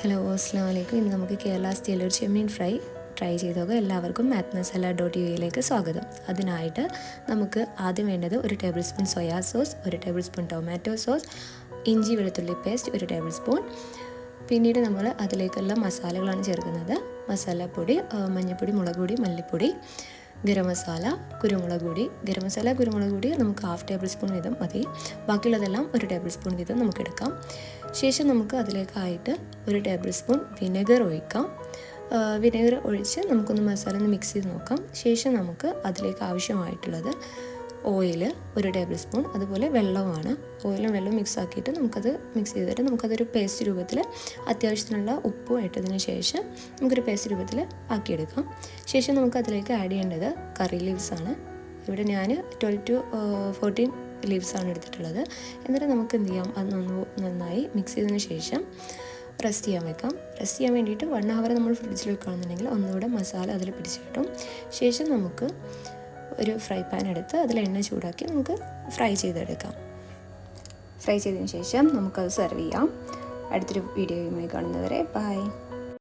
Hello അസ്സലാമു അലൈക്കും. ഇന്ന് നമുക്ക് കേരള സ്റ്റൈൽ ഒരു ചെമ്മീൻ ഫ്രൈ ട്രൈ ചെയ്ത് നോക്കാം. എല്ലാവർക്കും mathmasala.ua സ്വാഗതം. അതിനായിട്ട് നമുക്ക് ആദ്യം വേണ്ടത് 1 table spoon soya sauce, 1 table spoon tomato sauce, ഇഞ്ചി വെളുത്തുള്ളി പേസ്റ്റ് 1 ടേബിൾ സ്പൂൺ. പിന്നീട് നമ്മൾ അതിലേക്കുള്ള മസാലകളാണ് ചേർക്കുന്നത്. മസാലപ്പൊടി, മഞ്ഞൾപ്പൊടി, മുളക് പൊടി, മല്ലിപ്പൊടി, ഗരം മസാല, കുരുമുളക് പൊടി. ഗരം മസാല, കുരുമുളക് പൊടി നമുക്ക് 1/2 ടേബിൾ സ്പൂൺ വീതം മതി. ബാക്കിയുള്ളതെല്ലാം 1 ടേബിൾ സ്പൂൺ വീതം നമുക്ക് എടുക്കാം. ശേഷം നമുക്ക് അതിലേക്കായിട്ട് 1 ടേബിൾ സ്പൂൺ വിനെഗർ ഒഴിക്കാം. വിനെഗർ ഒഴിച്ച് നമുക്കൊന്ന് മസാല ഒന്ന് മിക്സ് ചെയ്ത് നോക്കാം. ശേഷം നമുക്ക് അതിലേക്ക് ആവശ്യമായിട്ടുള്ളത് ഓയിൽ 1 ടേബിൾ സ്പൂൺ, അതുപോലെ വെള്ളവുമാണ്. ഓയിലും വെള്ളവും മിക്സ് ആക്കിയിട്ട് നമുക്കത് മിക്സ് ചെയ്തിട്ട് നമുക്കതൊരു പേസ്റ്റ് രൂപത്തിൽ അത്യാവശ്യത്തിനുള്ള ഉപ്പും ഇട്ടതിന് ശേഷം നമുക്കൊരു പേസ്റ്റ് രൂപത്തിൽ ആക്കിയെടുക്കാം. ശേഷം നമുക്ക് അതിലേക്ക് ആഡ് ചെയ്യേണ്ടത് കറി ലീവ്സാണ്. ഇവിടെ ഞാൻ 12 to 14 ലീവ്സാണ് എടുത്തിട്ടുള്ളത്. എന്നിട്ട് നമുക്ക് എന്ത് ചെയ്യാം, അത് നന്നായി മിക്സ് ചെയ്തതിന് ശേഷം റെസ്റ്റ് ചെയ്യാൻ വെക്കാം. റെസ്റ്റ് ചെയ്യാൻ വേണ്ടിയിട്ട് 1 hour നമ്മൾ ഫ്രിഡ്ജിൽ വെക്കുകയാണെന്നുണ്ടെങ്കിൽ ഒന്നുകൂടെ മസാല അതിൽ പിടിച്ച് കിട്ടും. ശേഷം നമുക്ക് ഒരു ഫ്രൈ പാൻ എടുത്ത് അതിൽ എണ്ണ ചൂടാക്കി നമുക്ക് ഫ്രൈ ചെയ്തെടുക്കാം. ഫ്രൈ ചെയ്തതിന് ശേഷം നമുക്കത് സെർവ് ചെയ്യാം. അടുത്തൊരു വീഡിയോയുമായി കാണുന്നവരെ ബൈ.